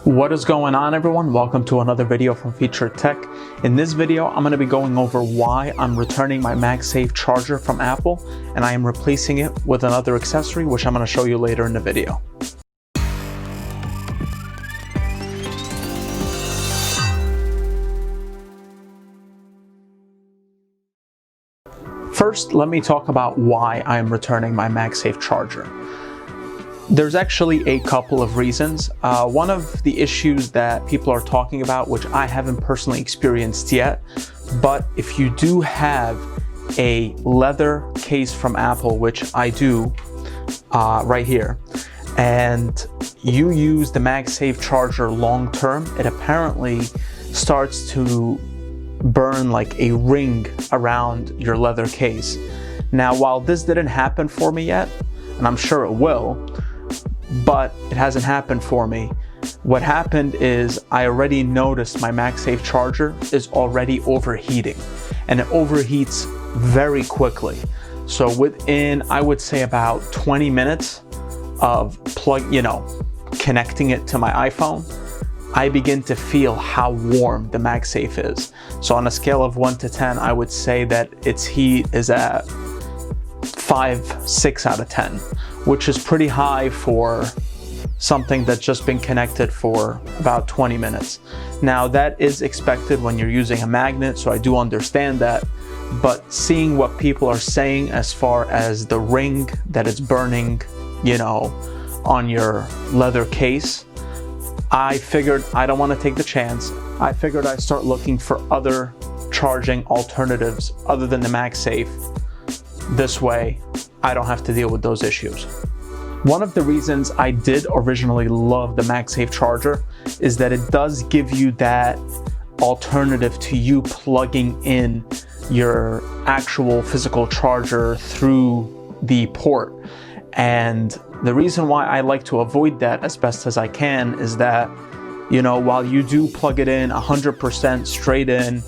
What is going on, everyone? Welcome to another video from Featured Tech. In this video, I'm going to be going over why I'm returning my MagSafe Charger from Apple, and I am replacing it with another accessory, which I'm going to show you later in the video. First, let me talk about why I am returning my MagSafe Charger. There's actually a couple of reasons. One of the issues that people are talking about, which I haven't personally experienced yet, but if you do have a leather case from Apple, which I do right here, and you use the MagSafe Charger long term, it apparently starts to burn like a ring around your leather case. Now, while this didn't happen for me yet, and I'm sure it will, but it hasn't happened for me. What happened is I already noticed my MagSafe Charger is already overheating, and it overheats very quickly. So within, I would say, about 20 minutes of connecting it to my iPhone, I begin to feel how warm the MagSafe is. So on a scale of 1 to 10, I would say that its heat is at 5-6 out of 10, which is pretty high for something that's just been connected for about 20 minutes. Now, that is expected when you're using a magnet, so I do understand that, but seeing what people are saying as far as the ring that it's burning, on your leather case, I figured I don't want to take the chance. I figured I'd start looking for other charging alternatives other than the MagSafe. This way, I don't have to deal with those issues. One of the reasons I did originally love the MagSafe Charger is that it does give you that alternative to you plugging in your actual physical charger through the port. And the reason why I like to avoid that as best as I can is that, while you do plug it in 100% straight in,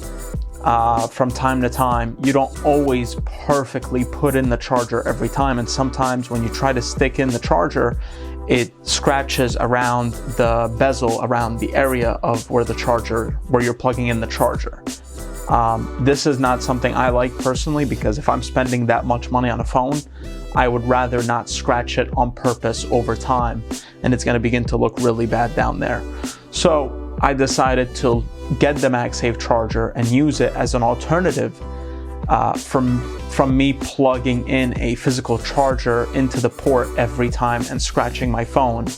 from time to time, you don't always perfectly put in the charger every time, and sometimes when you try to stick in the charger, it scratches around the bezel, around the area of where you're plugging in the charger. This is not something I like personally, because if I'm spending that much money on a phone, I would rather not scratch it on purpose over time, and it's going to begin to look really bad down there. So I decided to get the MagSafe Charger and use it as an alternative from me plugging in a physical charger into the port every time and scratching my phone.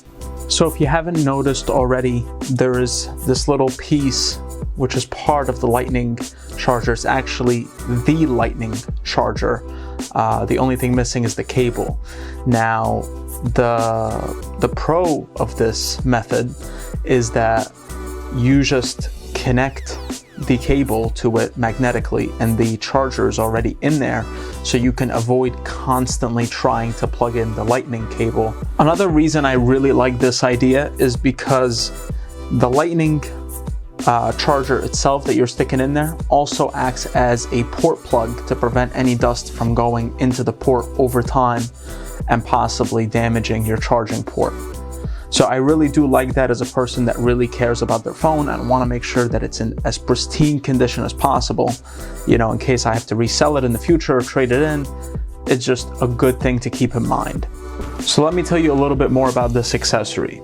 So if you haven't noticed already, there is this little piece which is part of the Lightning charger. It's actually the Lightning charger. The only thing missing is the cable. Now, the pro of this method is that you just connect the cable to it magnetically, and the charger is already in there, so you can avoid constantly trying to plug in the Lightning cable. Another reason I really like this idea is because the Lightning charger itself that you're sticking in there also acts as a port plug to prevent any dust from going into the port over time and possibly damaging your charging port. So I really do like that as a person that really cares about their phone and want to make sure that it's in as pristine condition as possible, in case I have to resell it in the future or trade it in. It's just a good thing to keep in mind. So let me tell you a little bit more about this accessory.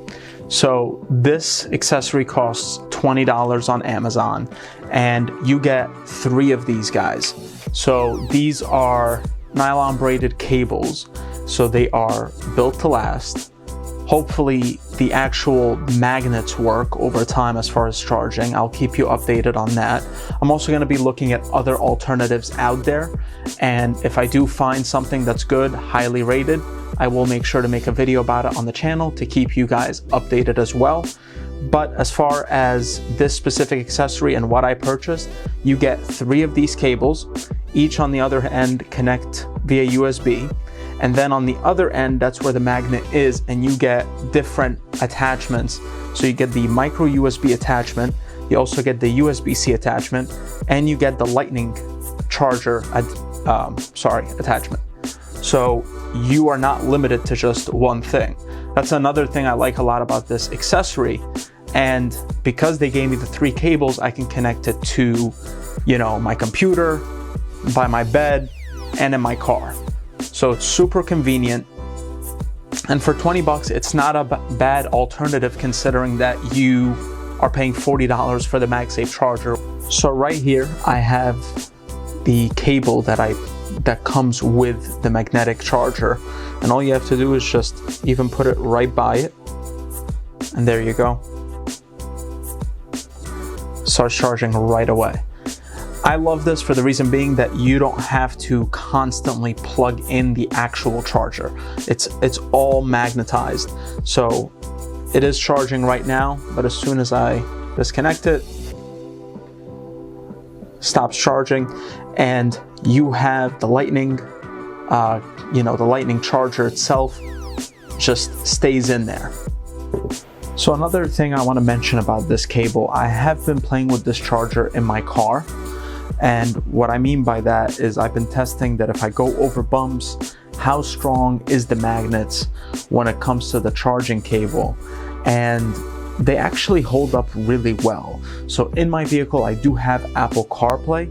So this accessory costs $20 on Amazon, and you get 3 of these guys. So these are nylon braided cables, so they are built to last. Hopefully the actual magnets work over time as far as charging. I'll keep you updated on that. I'm also going to be looking at other alternatives out there, and if I do find something that's good, highly rated, I will make sure to make a video about it on the channel to keep you guys updated as well. But as far as this specific accessory and what I purchased, you get 3 of these cables. Each on the other end connect via USB. And then on the other end, that's where the magnet is, and you get different attachments. So you get the micro USB attachment, you also get the USB-C attachment, and you get the Lightning charger attachment. So you are not limited to just one thing. That's another thing I like a lot about this accessory, And because they gave me the 3 cables, I can connect it to, you know, my computer, by my bed, and in my car. So it's super convenient. And for 20 bucks, it's not a bad alternative considering that you are paying $40 for the MagSafe charger. So right here, I have the cable that comes with the magnetic charger. And all you have to do is just even put it right by it. And there you go. Starts charging right away. I love this for the reason being that you don't have to constantly plug in the actual charger. It's all magnetized. So it is charging right now, but as soon as I disconnect it, stops charging, and you have the lightning, the lightning charger itself just stays in there. So another thing I want to mention about this cable, I have been playing with this charger in my car. And what I mean by that is I've been testing that if I go over bumps, how strong is the magnets when it comes to the charging cable, and they actually hold up really well. So in my vehicle, I do have Apple CarPlay,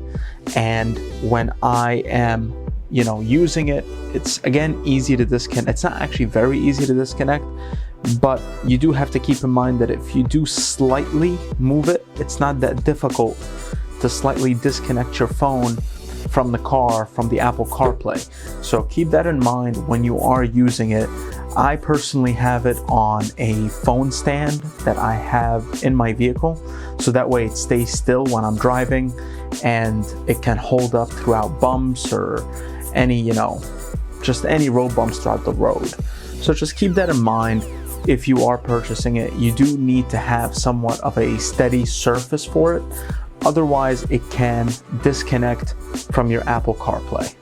and when I am, using it, it's again easy to disconnect. It's not actually very easy to disconnect, but you do have to keep in mind that if you do slightly move it, it's not that difficult to slightly disconnect your phone from the car, from the Apple CarPlay. So keep that in mind when you are using it. I personally have it on a phone stand that I have in my vehicle, so that way it stays still when I'm driving and it can hold up throughout bumps or any, just any road bumps throughout the road. So just keep that in mind. If you are purchasing it, you do need to have somewhat of a steady surface for it. Otherwise, it can disconnect from your Apple CarPlay.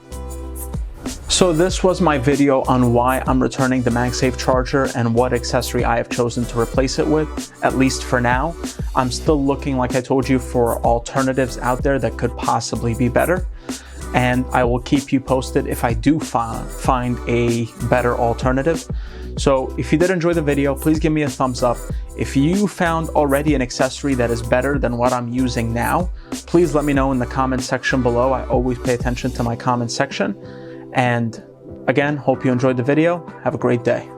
So this was my video on why I'm returning the MagSafe charger and what accessory I have chosen to replace it with, at least for now. I'm still looking, like I told you, for alternatives out there that could possibly be better. And I will keep you posted if I do find a better alternative. So if you did enjoy the video, please give me a thumbs up. If you found already an accessory that is better than what I'm using now, please let me know in the comment section below. I always pay attention to my comment section. And again, hope you enjoyed the video. Have a great day.